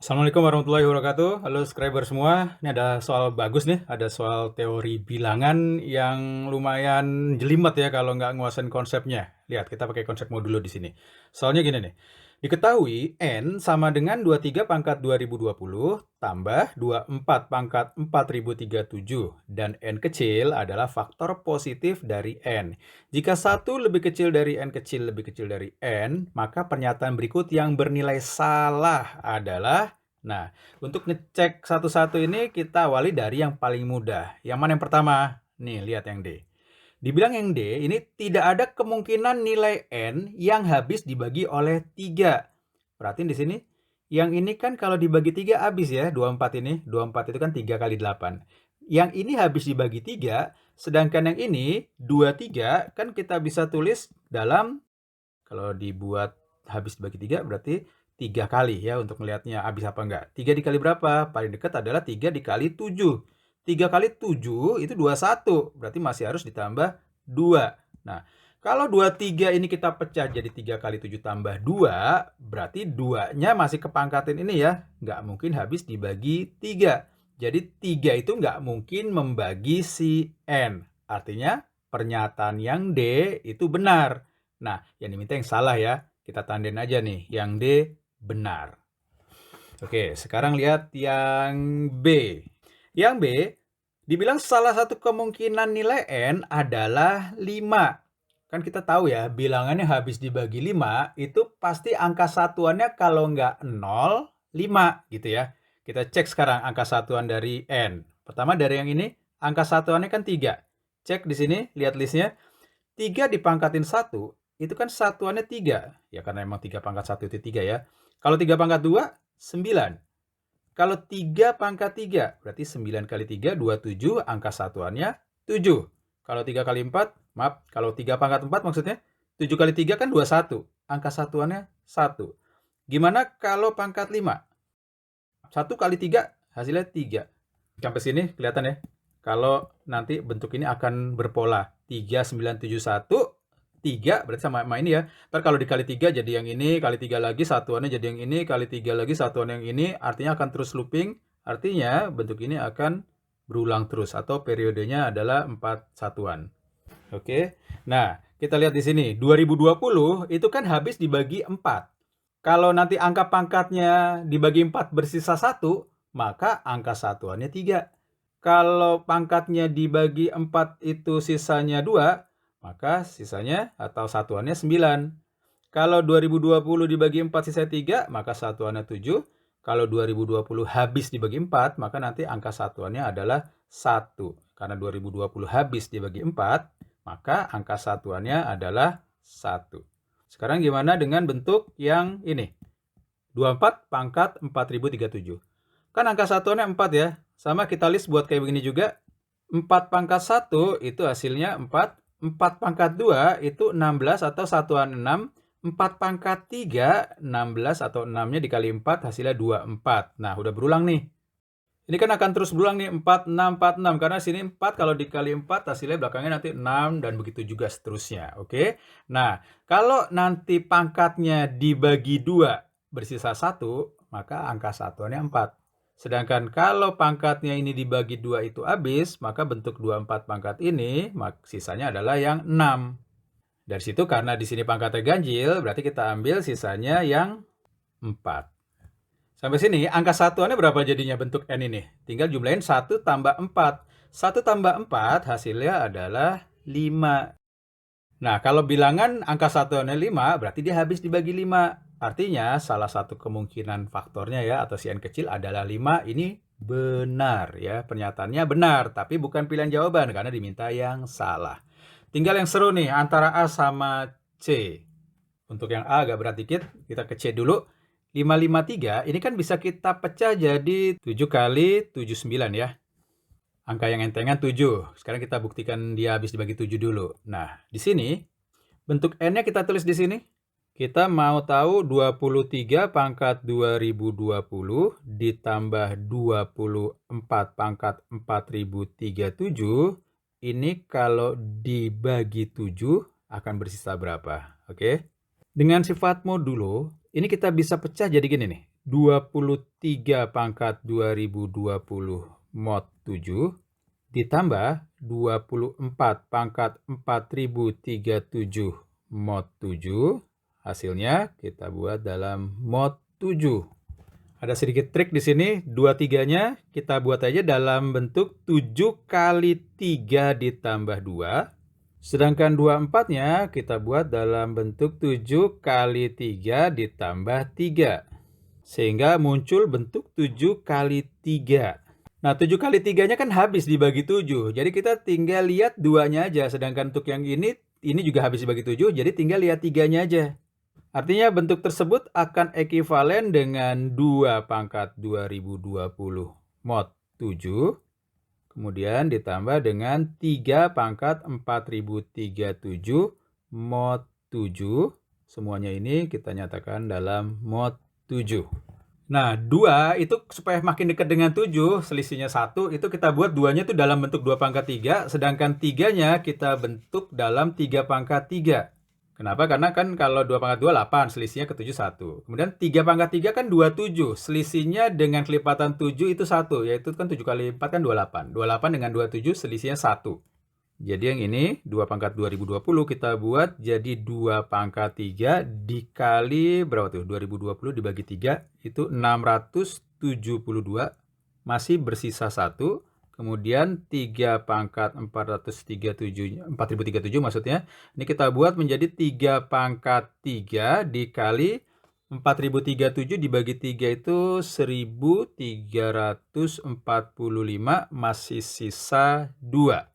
Assalamualaikum warahmatullahi wabarakatuh. Halo subscriber semua. Ini ada soal bagus nih. Ada soal teori bilangan yang lumayan jelimet ya kalau nggak nguasain konsepnya. Lihat, kita pakai konsep modulo di sini. Soalnya gini nih. Diketahui N sama dengan 23 pangkat 2020 tambah 24 pangkat 4037 dan N kecil adalah faktor positif dari N. Jika satu lebih kecil dari N kecil lebih kecil dari N, maka pernyataan berikut yang bernilai salah adalah. Nah, untuk ngecek satu-satu ini kita awali dari yang paling mudah. Yang mana yang pertama? Nih, lihat yang D. Dibilang yang D, ini tidak ada kemungkinan nilai N yang habis dibagi oleh 3. Perhatiin di sini, yang ini kan kalau dibagi 3 habis ya, 24 ini. 24 itu kan 3 kali 8. Yang ini habis dibagi 3, sedangkan yang ini 23 kan kita bisa tulis dalam, kalau dibuat habis dibagi 3 berarti 3 kali ya untuk melihatnya habis apa enggak. 3 dikali berapa? Paling dekat adalah 3 dikali 7. 3 kali 7 itu 21. Berarti masih harus ditambah 2. Nah, kalau 23 ini kita pecah jadi 3 kali 7 tambah 2, berarti 2-nya masih kepangkatin ini ya. Nggak mungkin habis dibagi 3. Jadi 3 itu nggak mungkin membagi si N. Artinya pernyataan yang D itu benar. Nah, yang diminta yang salah ya. Kita tandain aja nih, yang D benar. Oke, sekarang lihat yang B. Yang B, dibilang salah satu kemungkinan nilai N adalah 5. Kan kita tahu ya, bilangannya habis dibagi 5, itu pasti angka satuannya kalau nggak 0, 5 gitu ya. Kita cek sekarang angka satuan dari N. Pertama dari yang ini, angka satuannya kan 3. Cek di sini, lihat listnya. 3 dipangkatin 1, itu kan satuannya 3. Ya karena emang 3 pangkat 1 itu 3 ya. Kalau 3 pangkat 2, 9. Kalau 3 pangkat 3, berarti 9 kali 3, 27, angka satuannya 7. Kalau 3 kali 4, maaf, kalau 3 pangkat 4 maksudnya, 7 kali 3 kan 21, angka satuannya 1. Gimana kalau pangkat 5? 1 kali 3, hasilnya 3. Sampai sini kelihatan ya? Kalau nanti bentuk ini akan berpola. 3, 9, 7, 1, 3 berarti sama ini ya. Ntar kalau dikali 3 jadi yang ini, kali 3 lagi satuannya jadi yang ini, kali 3 lagi satuan yang ini, artinya akan terus looping. Artinya bentuk ini akan berulang terus atau periodenya adalah 4 satuan. Oke. Nah, kita lihat di sini. 2020 itu kan habis dibagi 4. Kalau nanti angka pangkatnya dibagi 4 bersisa 1, maka angka satuannya 3. Kalau pangkatnya dibagi 4 itu sisanya 2, maka sisanya atau satuannya 9. Kalau 2020 dibagi 4 sisa 3, maka satuannya 7. Kalau 2020 habis dibagi 4, maka nanti angka satuannya adalah 1. Karena 2020 habis dibagi 4, maka angka satuannya adalah 1. Sekarang gimana dengan bentuk yang ini? 24 pangkat 4037. Kan angka satuannya 4 ya. Sama kita list buat kayak begini juga. 4 pangkat 1 itu hasilnya 4. 4 pangkat 2 itu 16 atau satuan 6. 4 pangkat 3, 16 atau 6-nya dikali 4 hasilnya 24. Nah, udah berulang nih. Ini kan akan terus berulang nih, 4, 6, 4, 6. Karena sini 4, kalau dikali 4 hasilnya belakangnya nanti 6 dan begitu juga seterusnya. Oke. Nah, kalau nanti pangkatnya dibagi 2 bersisa 1, maka angka satuannya 4. Sedangkan kalau pangkatnya ini dibagi 2 itu habis, maka bentuk 24 pangkat ini sisanya adalah yang 6. Dari situ karena di sini pangkatnya ganjil, berarti kita ambil sisanya yang 4. Sampai sini angka satuannya berapa jadinya bentuk N ini? Tinggal jumlahin 1 tambah 4. 1 tambah 4 hasilnya adalah 5. Nah, kalau bilangan angka satuannya 5, berarti dia habis dibagi 5. Artinya salah satu kemungkinan faktornya ya atau si N kecil adalah 5. Ini benar ya. Pernyataannya benar, tapi bukan pilihan jawaban karena diminta yang salah. Tinggal yang seru nih antara A sama C. Untuk yang A agak berat dikit, kita ke C dulu. 553 ini kan bisa kita pecah jadi 7 kali 79 ya. Angka yang entengan 7. Sekarang kita buktikan dia habis dibagi 7 dulu. Nah, di sini bentuk N-nya kita tulis di sini. Kita mau tahu 23 pangkat 2020 ditambah 24 pangkat 4037. Ini kalau dibagi 7 akan bersisa berapa? Oke. Dengan sifat modulo, ini kita bisa pecah jadi gini nih. 23 pangkat 2020 mod 7 ditambah 24 pangkat 4037 mod 7. Hasilnya kita buat dalam mod 7. Ada sedikit trik di sini, 23-nya kita buat aja dalam bentuk 7 kali 3 ditambah 2. Sedangkan 24-nya kita buat dalam bentuk 7 kali 3 ditambah 3. Sehingga muncul bentuk 7 kali 3. Nah, 7 kali 3-nya kan habis dibagi 7. Jadi kita tinggal lihat 2-nya aja. Sedangkan untuk yang ini juga habis dibagi 7. Jadi tinggal lihat 3-nya aja. Artinya bentuk tersebut akan ekivalen dengan 2 pangkat 2020 mod 7. Kemudian ditambah dengan 3 pangkat 4037 mod 7. Semuanya ini kita nyatakan dalam mod 7. Nah, 2 itu supaya makin dekat dengan 7, selisihnya 1, itu kita buat 2-nya itu dalam bentuk 2 pangkat 3, sedangkan 3-nya kita bentuk dalam 3 pangkat 3. Kenapa? Karena kan kalau 2 pangkat 2, 8, selisihnya ke 7, 1. Kemudian 3 pangkat 3 kan 27, selisihnya dengan kelipatan 7 itu 1, yaitu kan 7 kali 4 kan 28. 28 dengan 27 selisihnya 1. Jadi yang ini 2 pangkat 2020 kita buat jadi 2 pangkat 3 dikali berapa tuh? 2020 dibagi 3 itu 672, masih bersisa 1. Kemudian 3 pangkat 4037 maksudnya. Ini kita buat menjadi 3 pangkat 3 dikali 4037 dibagi 3 itu 1345, masih sisa 2.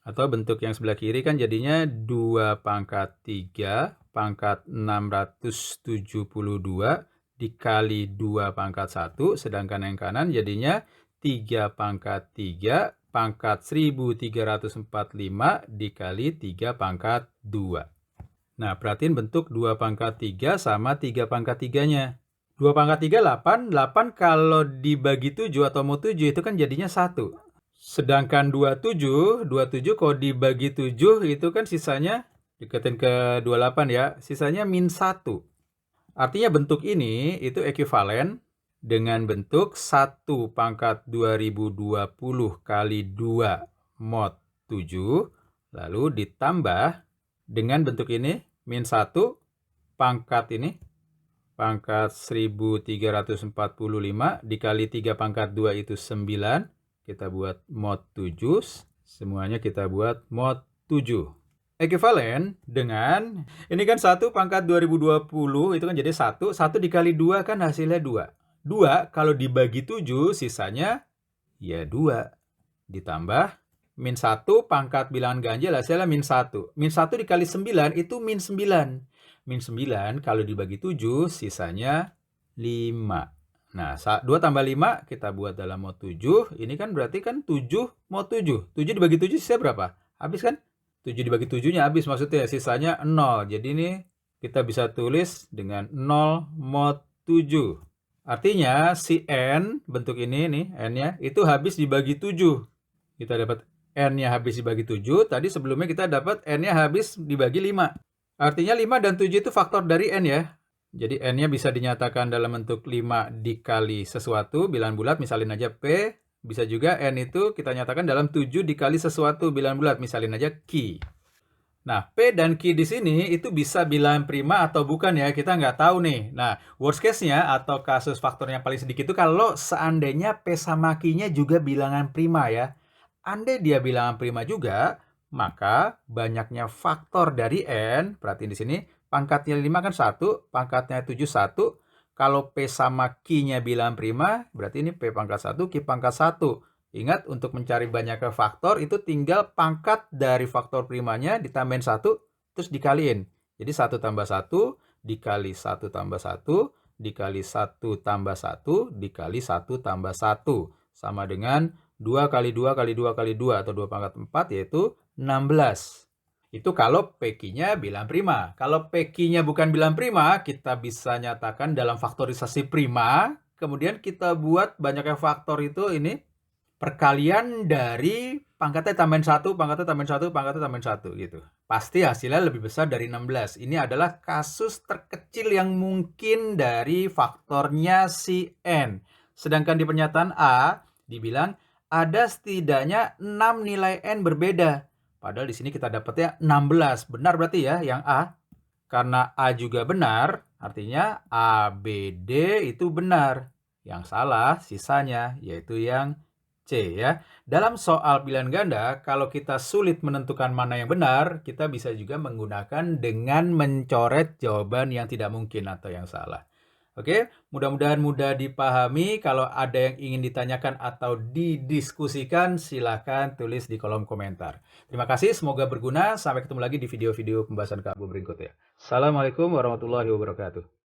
Atau bentuk yang sebelah kiri kan jadinya 2 pangkat 3 pangkat 672 dikali 2 pangkat 1. Sedangkan yang kanan jadinya 3 pangkat 3 pangkat 1345 dikali 3 pangkat 2. Nah, perhatiin bentuk 2 pangkat 3 sama 3 pangkat 3-nya. 2 pangkat 3, 8. 8 kalau dibagi 7 atau mod 7 itu kan jadinya 1. Sedangkan 27 kalau dibagi 7 itu kan sisanya, deketin ke 28 ya, sisanya min 1. Artinya bentuk ini itu ekivalen dengan bentuk 1 pangkat 2020 kali 2 mod 7, lalu ditambah dengan bentuk ini, min 1 pangkat ini, pangkat 1345 dikali 3 pangkat 2 itu 9. Kita buat mod 7, semuanya kita buat mod 7. Ekivalen dengan, ini kan 1 pangkat 2020 itu kan jadi 1, 1 dikali 2 kan hasilnya 2. 2 kalau dibagi 7 sisanya ya 2. Ditambah min 1 pangkat bilangan ganjil hasilnya min 1. Min 1 dikali 9 itu min 9. Min 9 kalau dibagi 7 sisanya 5. Nah, 2 tambah 5 kita buat dalam mod 7. Ini kan berarti kan 7 mod 7. 7 dibagi 7 sisa berapa? Habis kan? 7 dibagi 7-nya habis, maksudnya sisanya 0. Jadi ini kita bisa tulis dengan 0 mod 7. Artinya si N, bentuk ini nih, N-nya, itu habis dibagi 7. Kita dapat N-nya habis dibagi 7. Tadi sebelumnya kita dapat N-nya habis dibagi 5. Artinya 5 dan 7 itu faktor dari N ya. Jadi N-nya bisa dinyatakan dalam bentuk 5 dikali sesuatu, bilangan bulat, misalin aja P. Bisa juga N itu kita nyatakan dalam 7 dikali sesuatu, bilangan bulat, misalin aja Q. Nah, P dan Q di sini itu bisa bilangan prima atau bukan ya, kita nggak tahu nih. Nah, worst case-nya atau kasus faktor yang paling sedikit itu kalau seandainya P sama Q-nya juga bilangan prima ya. Andai dia bilangan prima juga, maka banyaknya faktor dari N, perhatiin di sini, pangkatnya 5 kan 1, pangkatnya 7 1. Kalau P sama Q-nya bilangan prima, berarti ini P pangkat 1, Q pangkat 1. Ingat, untuk mencari banyaknya faktor itu tinggal pangkat dari faktor primanya ditambahin 1, terus dikaliin. Jadi 1 tambah 1 dikali 1 tambah 1 dikali 1 tambah 1 dikali 1 tambah 1. Sama dengan 2 kali 2 kali 2 kali 2 atau 2 pangkat 4 yaitu 16. Itu kalau PQ-nya bilangan prima. Kalau PQ-nya bukan bilangan prima, kita bisa nyatakan dalam faktorisasi prima. Kemudian kita buat banyaknya faktor itu ini perkalian dari pangkatnya tambahin 1, pangkatnya tambahin 1, pangkatnya tambahin 1 gitu. Pasti hasilnya lebih besar dari 16. Ini adalah kasus terkecil yang mungkin dari faktornya si N. Sedangkan di pernyataan A dibilang ada setidaknya 6 nilai N berbeda. Padahal di sini kita dapatnya 16. Benar berarti ya yang A. Karena A juga benar, artinya A, B, D itu benar. Yang salah sisanya yaitu yang C ya. Dalam soal pilihan ganda, kalau kita sulit menentukan mana yang benar, kita bisa juga menggunakan dengan mencoret jawaban yang tidak mungkin atau yang salah. Oke, mudah-mudahan mudah dipahami. Kalau ada yang ingin ditanyakan atau didiskusikan, silahkan tulis di kolom komentar. Terima kasih, semoga berguna. Sampai ketemu lagi di video-video pembahasan Kak Bu berikutnya. Assalamualaikum warahmatullahi wabarakatuh.